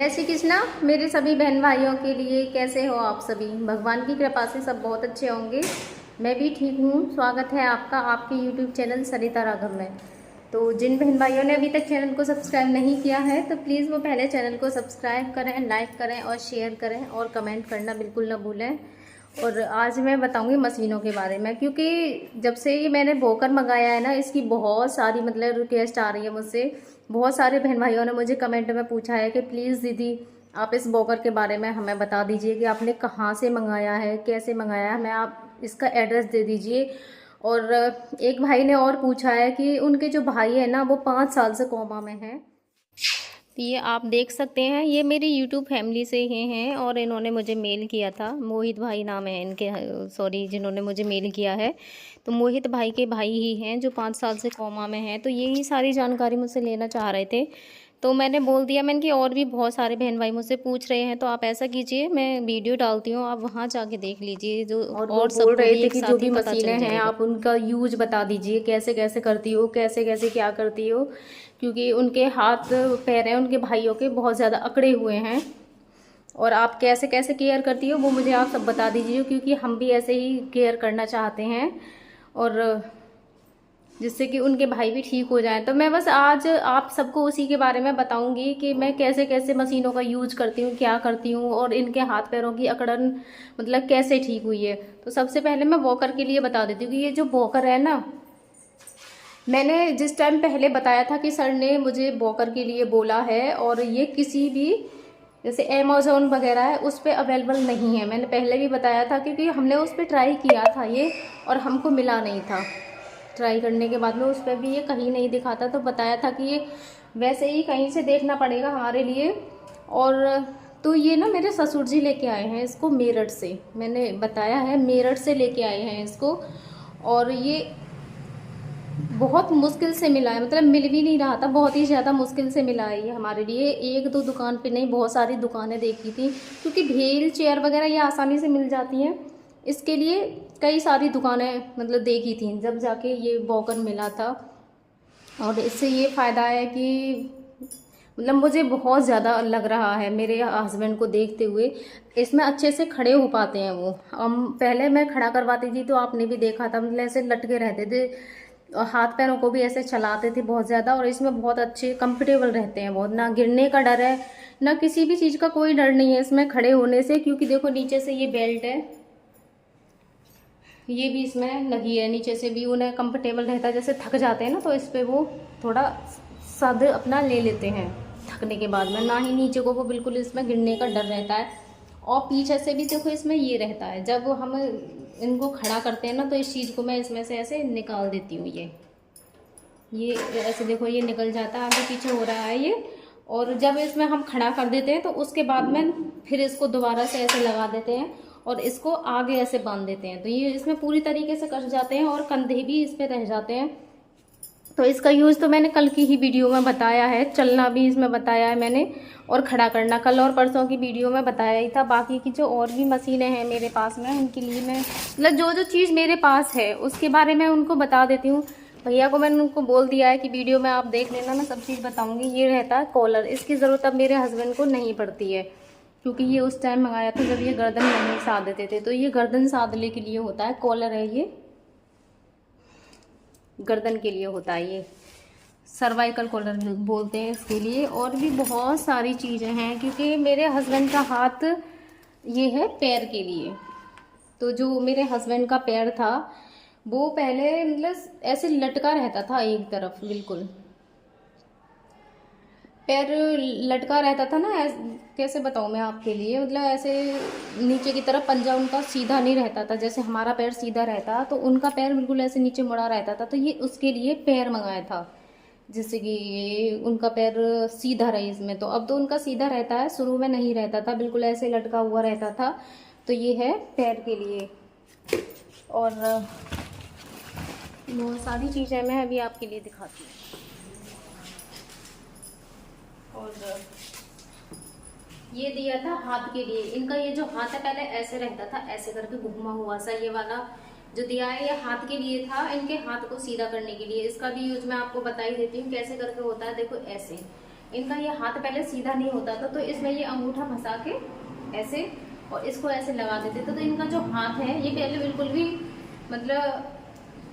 जय श्री कृष्णा मेरे सभी बहन भाइयों के लिए। कैसे हो आप सभी? भगवान की कृपा से सब बहुत अच्छे होंगे। मैं भी ठीक हूँ। स्वागत है आपका आपके YouTube चैनल सरिता राघव में। तो जिन बहन भाइयों ने अभी तक चैनल को सब्सक्राइब नहीं किया है तो प्लीज़ वो पहले चैनल को सब्सक्राइब करें, लाइक करें और शेयर करें और कमेंट करना बिल्कुल ना भूलें। और आज मैं बताऊंगी मशीनों के बारे में, क्योंकि जब से ये मैंने वॉकर मंगाया है ना, इसकी बहुत सारी मतलब रिक्वेस्ट आ रही है मुझसे। बहुत सारे बहन भाइयों ने मुझे कमेंट में पूछा है कि प्लीज़ दीदी आप इस वॉकर के बारे में हमें बता दीजिए कि आपने कहाँ से मंगाया है, कैसे मंगाया है, हमें आप इसका एड्रेस दे दीजिए। और एक भाई ने और पूछा है कि उनके जो भाई है ना वो 5 साल से कोमा में है। तो ये आप देख सकते हैं, ये मेरी यूट्यूब फैमिली से ही हैं और इन्होंने मुझे मेल किया था। मोहित भाई नाम है इनके, सॉरी, जिन्होंने मुझे मेल किया है। तो मोहित भाई के भाई ही हैं जो 5 साल से कोमा में हैं। तो यही सारी जानकारी मुझसे लेना चाह रहे थे, तो मैंने बोल दिया। मैंने कि और भी बहुत सारे बहन भाई मुझसे पूछ रहे हैं, तो आप ऐसा कीजिए, मैं वीडियो डालती हूँ, आप वहाँ जाके देख लीजिए। जो और वो बोल रहे थे कि जो भी मशीनें हैं आप उनका यूज बता दीजिए, कैसे कैसे करती हो, कैसे कैसे क्या करती हो, क्योंकि उनके हाथ पैर हैं उनके भाइयों के बहुत ज़्यादा अकड़े हुए हैं। और आप कैसे कैसे केयर करती हो वो मुझे आप सब बता दीजिए, क्योंकि हम भी ऐसे ही केयर करना चाहते हैं और जिससे कि उनके भाई भी ठीक हो जाएं। तो मैं बस आज आप सबको उसी के बारे में बताऊंगी कि मैं कैसे कैसे मशीनों का यूज करती हूँ, क्या करती हूँ और इनके हाथ पैरों की अकड़न मतलब कैसे ठीक हुई है। तो सबसे पहले मैं वॉकर के लिए बता देती हूँ कि ये जो वॉकर है ना, मैंने जिस टाइम पहले बताया था कि सर ने मुझे वॉकर के लिए बोला है और ये किसी भी जैसे अमेज़ॉन वगैरह है उस पर अवेलेबल नहीं है। मैंने पहले भी बताया था क्योंकि हमने उस पर ट्राई किया था ये और हमको मिला नहीं था। ट्राई करने के बाद में उस पर भी ये कहीं नहीं दिखाता, तो बताया था कि ये वैसे ही कहीं से देखना पड़ेगा हमारे लिए। और तो ये ना मेरे ससुर जी लेके आए हैं इसको मेरठ से, मैंने बताया है मेरठ से लेके आए हैं इसको। और ये बहुत मुश्किल से मिला है, मतलब मिल भी नहीं रहा था, बहुत ही ज़्यादा मुश्किल से मिला है ये हमारे लिए। एक दो दुकान पे नहीं, बहुत सारी दुकानें देखी थी, क्योंकि व्हील चेयर वगैरह ये आसानी से मिल जाती हैं। इसके लिए कई सारी दुकानें मतलब देखी थी, जब जाके ये वॉकर मिला था। और इससे ये फ़ायदा है कि मतलब मुझे बहुत ज़्यादा लग रहा है मेरे हस्बैंड को देखते हुए, इसमें अच्छे से खड़े हो पाते हैं वो। हम पहले मैं खड़ा करवाती थी तो आपने भी देखा था, मतलब ऐसे लटके रहते थे और हाथ पैरों को भी ऐसे चलाते थे बहुत ज़्यादा। और इसमें बहुत अच्छे कंफर्टेबल रहते हैं, बहुत ना गिरने का डर है ना किसी भी चीज़ का कोई डर नहीं है इसमें खड़े होने से, क्योंकि देखो नीचे से ये बेल्ट है, ये भी इसमें लगी है, नीचे से भी उन्हें कंफर्टेबल रहता है। जैसे थक जाते हैं ना तो इस पर वो थोड़ा सद अपना ले लेते हैं थकने के बाद में, ना ही नीचे को वो बिल्कुल इसमें गिरने का डर रहता है। और पीछे से भी देखो इसमें ये रहता है, जब हम इनको खड़ा करते हैं ना तो इस चीज़ को मैं इसमें से ऐसे निकाल देती हूँ। ये ऐसे देखो ये निकल जाता है, आगे पीछे हो रहा है ये। और जब इसमें हम खड़ा कर देते हैं तो उसके बाद में फिर इसको दोबारा से ऐसे लगा देते हैं और इसको आगे ऐसे बांध देते हैं, तो ये इसमें पूरी तरीके से कस जाते हैं और कंधे भी इस पे रह जाते हैं। तो इसका यूज़ तो मैंने कल की ही वीडियो में बताया है, चलना भी इसमें बताया है मैंने, और खड़ा करना कल और परसों की वीडियो में बताया ही था। बाकी की जो और भी मशीनें हैं मेरे पास में उनके लिए मैं मतलब जो जो चीज़ मेरे पास है उसके बारे में उनको बता देती हूँ। भैया को मैंने उनको बोल दिया है कि वीडियो में आप देख लेना, मैं सब चीज़ बताऊँगी। ये रहता है कॉलर, इसकी ज़रूरत अब मेरे हस्बैंड को नहीं पड़ती है, क्योंकि ये उस टाइम मंगाया था जब ये गर्दन नहीं साध देते थे। तो ये गर्दन साधने के लिए होता है, कॉलर है ये, गर्दन के लिए होता है, ये सर्वाइकल कॉलर बोलते हैं इसके लिए। और भी बहुत सारी चीज़ें हैं, क्योंकि मेरे हस्बैंड का हाथ ये है पैर के लिए। तो जो मेरे हस्बैंड का पैर था वो पहले मतलब ऐसे लटका रहता था एक तरफ, बिल्कुल पैर लटका रहता था ना, कैसे बताऊँ मैं आपके लिए, मतलब ऐसे नीचे की तरफ पंजा उनका सीधा नहीं रहता था, जैसे हमारा पैर सीधा रहता तो उनका पैर बिल्कुल ऐसे नीचे मुड़ा रहता था। तो ये उसके लिए पैर मंगाया था, जैसे कि ये उनका पैर सीधा रहे इसमें। तो अब तो उनका सीधा रहता है, शुरू में नहीं रहता था, बिल्कुल ऐसे लटका हुआ रहता था। तो ये है पैर के लिए। और बहुत सारी चीज़ें मैं अभी आपके लिए दिखाती हूँ। और ये दिया था हाथ के लिए, इनका ये जो हाथ है पहले ऐसे रहता था, ऐसे करके घुमा हुआ सा, ये वाला जो दिया है ये हाथ के लिए था, इनके हाथ को सीधा करने के लिए। इसका भी यूज मैं आपको बता ही देती हूँ कैसे करके होता है। देखो ऐसे इनका ये हाथ पहले सीधा नहीं होता था, तो इसमें ये अंगूठा फंसा के ऐसे और इसको ऐसे लगा देते थे, तो इनका जो हाथ है ये पहले बिल्कुल भी मतलब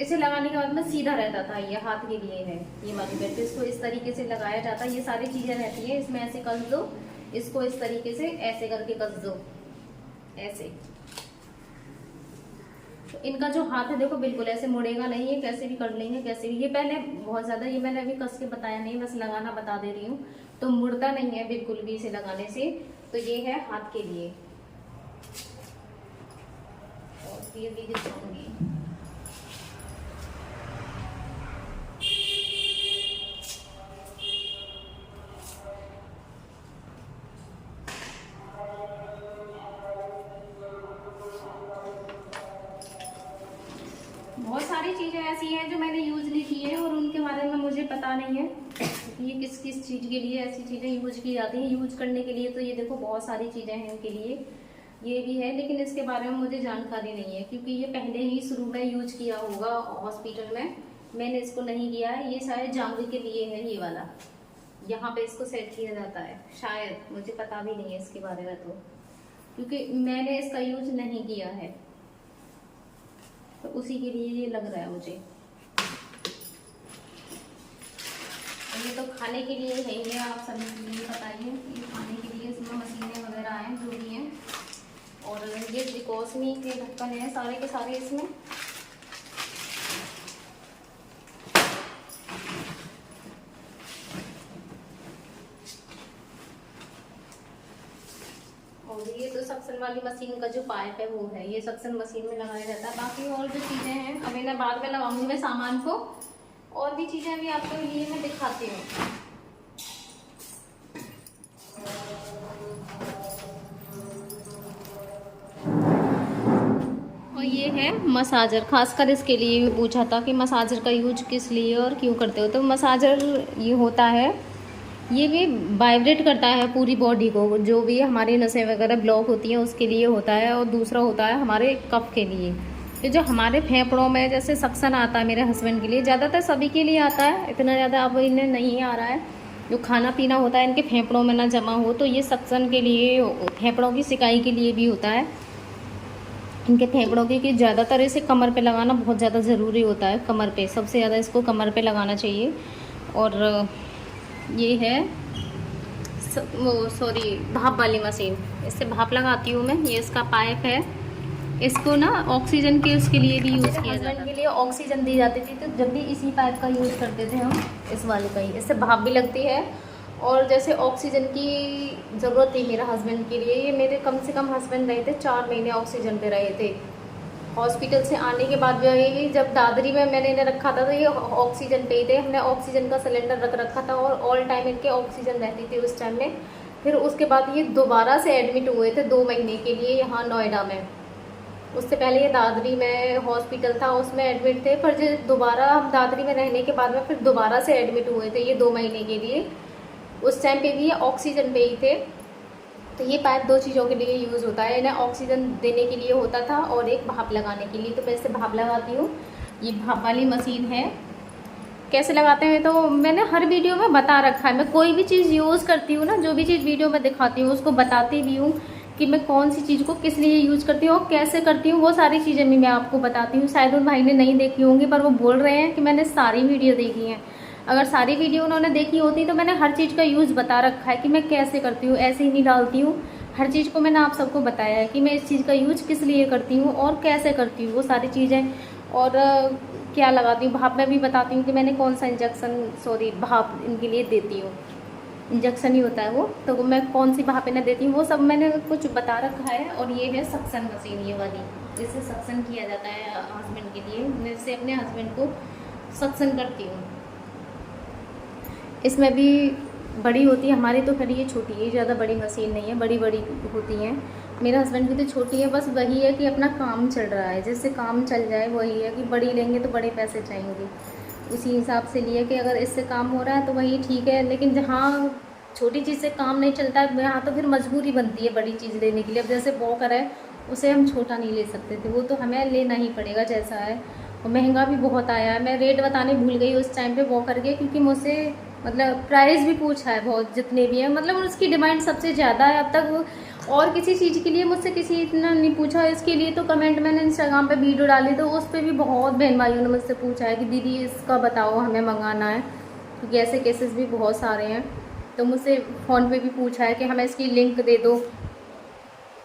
इसे लगाने के बाद में सीधा रहता था। ये हाथ के लिए है ये वाली बेल्ट, इसको इस तरीके से लगाया जाता है। ये सारी चीज़ें रहती है इसमें, ऐसे कस दो, इसको इस तरीके से ऐसे करके कस दो ऐसे। तो इनका जो हाथ है देखो बिल्कुल ऐसे मुड़ेगा नहीं है, कैसे भी कर लेंगे कैसे भी। ये पहले बहुत ज़्यादा, ये मैंने अभी कस के बताया नहीं, बस लगाना बता दे रही हूँ। तो मुड़ता नहीं है बिल्कुल भी इसे लगाने से। तो ये है हाथ के लिए, और ये भी दिखाऊंगी। बहुत सारी चीज़ें ऐसी हैं जो मैंने यूज़ नहीं की है और उनके बारे में मुझे पता नहीं है कि ये किस किस चीज़ के लिए ऐसी चीज़ें यूज की जाती हैं। यूज करने के लिए तो ये देखो बहुत सारी चीज़ें हैं इनके लिए, ये भी है, लेकिन इसके बारे में मुझे जानकारी नहीं है क्योंकि ये पहले ही शुरू में यूज किया होगा हॉस्पिटल में, मैंने इसको नहीं किया है। ये शायद जांघ के लिए है ये वाला, यहाँ पे इसको सेट किया जाता है शायद, मुझे पता भी नहीं है इसके बारे में तो, क्योंकि मैंने इसका यूज नहीं किया है, तो उसी के लिए ये लग रहा है मुझे। ये तो खाने के लिए है ही, आप सभी के लिए बताइए, ये खाने के लिए इसमें मशीनें वगैरह हैं जो भी हैं। और ये डिकोस्मी के ढक्कन है सारे के सारे इसमें। और ये तो सक्शन वाली मशीन का जो पाइप है वो है, ये सक्शन मशीन में लगाया जाता है। बाकी और जो चीज़ें हैं अभी मैं बाद में लगाऊंगी मैं सामान को, और भी चीज़ें अभी आपके लिए मैं दिखाती हूँ। और ये है मसाजर, खासकर इसके लिए भी पूछा था कि मसाजर का यूज किस लिए और क्यों करते हो। तो मसाजर ये होता है, ये भी वाइब्रेट करता है पूरी बॉडी को, जो भी हमारी नसें वगैरह ब्लॉक होती हैं उसके लिए होता है। और दूसरा होता है हमारे कफ के लिए, तो जो हमारे फेफड़ों में जैसे सक्शन आता है मेरे हस्बैंड के लिए, ज़्यादातर सभी के लिए आता है, इतना ज़्यादा अब इन्हें नहीं आ रहा है। जो खाना पीना होता है इनके फेफड़ों में ना जमा हो, तो ये सक्शन के लिए, फेफड़ों की सिकाई के लिए भी होता है इनके फेफड़ों की, कि ज़्यादातर इसे कमर पे लगाना बहुत ज़्यादा ज़रूरी होता है। कमर पे सबसे ज़्यादा इसको कमर पे लगाना चाहिए। और ये है सॉरी भाप वाली मशीन, इससे भाप लगाती हूँ मैं। ये इसका पाइप है, इसको ना ऑक्सीजन के उसके लिए भी यूज़ किया जाता है, के लिए ऑक्सीजन दी जाती थी, तो जब भी इसी पाइप का यूज़ करते थे हम, इस वाले का ही। इससे भाप भी लगती है और जैसे ऑक्सीजन की ज़रूरत थी मेरा हस्बैंड के लिए, ये मेरे कम से कम हस्बैंड रहे थे 4 महीने ऑक्सीजन पे रहे थे। हॉस्पिटल से आने के बाद भी जब दादरी में मैंने इन्हें रखा था तो ये ऑक्सीजन पे ही थे। हमने ऑक्सीजन का सिलेंडर रख रखा था और ऑल टाइम इनके ऑक्सीजन रहती थी उस टाइम में। फिर उसके बाद ये दोबारा से एडमिट हुए थे 2 महीने के लिए यहाँ नोएडा में। उससे पहले ये दादरी में हॉस्पिटल था उसमें एडमिट थे, पर जो दोबारा हम दादरी में रहने के बाद में फिर दोबारा से एडमिट हुए थे ये 2 महीने के लिए। उस टाइम पे भी ये ऑक्सीजन पे ही थे। तो ये पाइप 2 चीज़ों के लिए यूज़ होता है, इन्हें ऑक्सीजन देने के लिए होता था और एक भाप लगाने के लिए। तो मैं इससे भाप लगाती हूँ, ये भाप वाली मशीन है। कैसे लगाते हैं तो मैंने हर वीडियो में बता रखा है। मैं कोई भी चीज़ यूज़ करती हूँ ना, जो भी चीज़ वीडियो में दिखाती हूँ उसको बताती भी हूँ कि मैं कौन सी चीज़ को किस लिए यूज़ करती हूँ और कैसे करती हूँ, वो सारी चीज़ें भी मैं आपको बताती हूँ। शायद उन भाई ने नहीं देखी होंगी पर वो बोल रहे हैं कि मैंने सारी वीडियो देखी हैं। अगर सारी वीडियो उन्होंने देखी होती तो मैंने हर चीज़ का यूज़ बता रखा है कि मैं कैसे करती हूँ, ऐसे ही नहीं डालती हूँ। हर चीज़ को मैंने आप सबको बताया है कि मैं इस चीज़ का यूज किस लिए करती हूँ और कैसे करती हूँ, वो सारी चीज़ें। और क्या लगाती हूँ, भाप में भी बताती हूँ कि मैंने कौन सा भाप इनके लिए देती हूँ। इंजेक्शन ही होता है वो, तो मैं कौन सी भाप इन्हें देती हूँ वो सब मैंने कुछ बता रखा है। और ये है सक्शन मशीन, ये वाली, इससे सक्शन किया जाता है हस्बैंड के लिए। मैं इससे अपने हस्बैंड को सक्शन करती हूँ। इसमें भी बड़ी होती है, हमारी तो खैर ये छोटी है, ज़्यादा बड़ी मशीन नहीं है, बड़ी बड़ी होती हैं। मेरे हस्बैंड की तो छोटी है, बस वही है कि अपना काम चल रहा है, जिससे काम चल जाए वही है कि बड़ी लेंगे तो बड़े पैसे चाहिए, उसी हिसाब से लिए कि अगर इससे काम हो रहा है तो वही ठीक है। लेकिन जहाँ छोटी चीज़ से काम नहीं चलता है यहाँ तो फिर मजबूरी बनती है बड़ी चीज़ लेने के लिए। अब जैसे वॉकर है उसे हम छोटा नहीं ले सकते थे, वो तो हमें लेना ही पड़ेगा जैसा है। और महंगा भी बहुत आया है, मैं रेट बताने भूल गई उस टाइम पे वॉकर के, क्योंकि मुझसे मतलब प्राइस भी पूछा है बहुत, जितने भी हैं, मतलब उसकी डिमांड सबसे ज़्यादा है अब तक। और किसी चीज़ के लिए मुझसे किसी इतना नहीं पूछा, इसके लिए तो कमेंट मैंने इंस्टाग्राम पे वीडियो डाली तो उस पर भी बहुत बहन भाइयों ने मुझसे पूछा है कि दीदी इसका बताओ, हमें मंगाना है, क्योंकि ऐसे केसेस भी बहुत सारे हैं। तो मुझसे फ़ोन पे भी पूछा है कि हमें इसकी लिंक दे दो,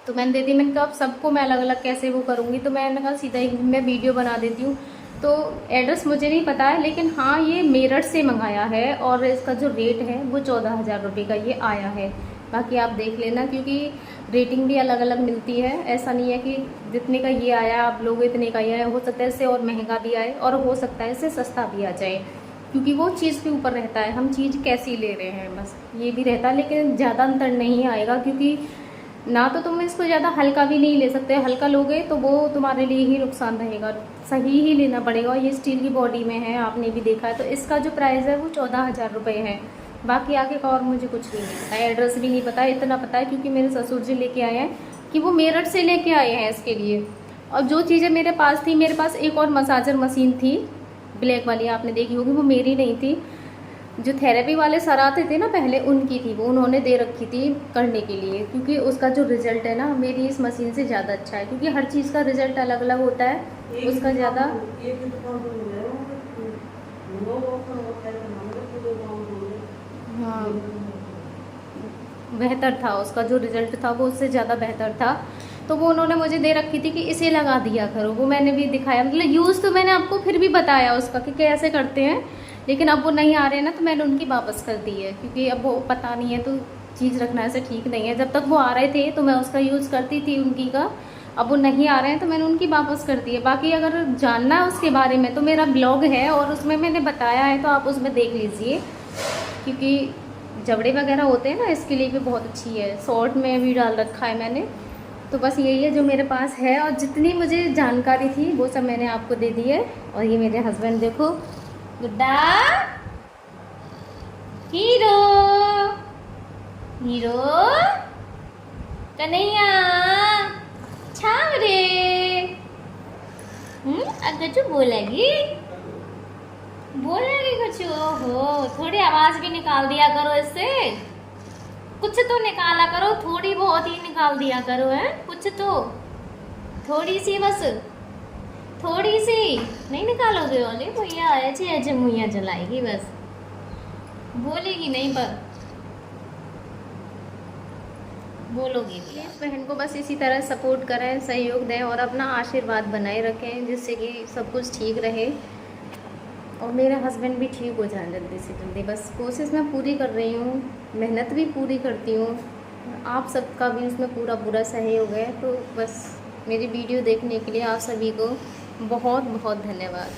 तो मैंने दे दी। मैंने कहा अब सबको मैं अलग अलग कैसे वो करूँगी, तो मैंने कहा सीधा ही मैं वीडियो बना देती हूँ। तो एड्रेस मुझे नहीं पता है, लेकिन हाँ ये मेरठ से मंगाया है और इसका जो रेट है वो 14,000 रुपये का ये आया है। बाकी आप देख लेना, क्योंकि रेटिंग भी अलग अलग मिलती है, ऐसा नहीं है कि जितने का ये आया आप लोग इतने का ये है। हो सकता है इससे और महंगा भी आए और हो सकता है इससे सस्ता भी आ जाए, क्योंकि वो चीज़ के ऊपर रहता है हम चीज़ कैसी ले रहे हैं, बस ये भी रहता है। लेकिन ज़्यादा अंतर नहीं आएगा, क्योंकि ना तो तुम इसको ज़्यादा हल्का भी नहीं ले सकते, हल्का लोगे तो वो तुम्हारे लिए ही नुकसान रहेगा, सही ही लेना पड़ेगा। और ये स्टील की बॉडी में है, आपने भी देखा है। तो इसका जो प्राइस है वो 14,000 रुपये है। बाकी आगे का और मुझे कुछ भी नहीं पता, एड्रेस भी नहीं पता है। इतना पता है क्योंकि मेरे ससुर जी लेके आए हैं, कि वो मेरठ से लेके आए हैं इसके लिए। और जो चीज़ें मेरे पास थी, मेरे पास एक और मसाजर मशीन थी ब्लैक वाली, आपने देखी होगी, वो मेरी नहीं थी। जो थेरेपी वाले सर आते थे ना पहले, उनकी थी वो, उन्होंने दे रखी थी करने के लिए, क्योंकि उसका जो रिज़ल्ट है ना मेरी इस मशीन से ज़्यादा अच्छा है, क्योंकि हर चीज़ का रिज़ल्ट अलग अलग होता है, उसका ज़्यादा। हाँ, बेहतर था उसका जो रिज़ल्ट था, वो उससे ज़्यादा बेहतर था। तो वो उन्होंने मुझे दे रखी थी कि इसे लगा दिया करो, वो मैंने भी दिखाया, मतलब यूज़ तो मैंने आपको फिर भी बताया उसका कि कैसे करते हैं। लेकिन अब वो नहीं आ रहे हैं ना, तो मैंने उनकी वापस कर दी है, क्योंकि अब वो पता नहीं है तो चीज़ रखना ऐसे ठीक नहीं है। जब तक वो आ रहे थे तो मैं उसका यूज़ करती थी उनकी का, अब वो नहीं आ रहे हैं तो मैंने उनकी वापस कर दी है। बाकी अगर जानना है उसके बारे में तो मेरा ब्लॉग है और उसमें मैंने बताया है, तो आप उसमें देख लीजिए, क्योंकि जबड़े वगैरह होते हैं ना, इसके लिए भी बहुत अच्छी है। शॉर्ट में भी डाल रखा है मैंने। तो बस यही है जो मेरे पास है, और जितनी मुझे जानकारी थी वो सब मैंने आपको दे दी है। और ये मेरे हस्बैंड देखो, गुड्डा, हीरो, हीरो, कन्हैया, छाव रे। अगर जो बोलेगी कुछ, ओहो, थोड़ी आवाज भी निकाल दिया करो इससे, कुछ तो निकाला करो, थोड़ी बहुत ही निकाल दिया करो, है कुछ तो, थोड़ी सी, बस थोड़ी सी नहीं निकालोगे। ओले भैया ऐसे ऐसे मुइया जलाएगी, बस बोलेगी नहीं पर बोलोगी भी। इस बहन को बस इसी तरह सपोर्ट करें, सहयोग दें और अपना आशीर्वाद बनाए रखें, जिससे कि सब कुछ ठीक रहे और मेरे हस्बैंड भी ठीक हो जाए जल्दी से जल्दी। बस कोशिश मैं पूरी कर रही हूँ, मेहनत भी पूरी करती हूँ, आप सबका भी उसमें पूरा सहयोग है। तो बस मेरी वीडियो देखने के लिए आप सभी को बहुत बहुत धन्यवाद।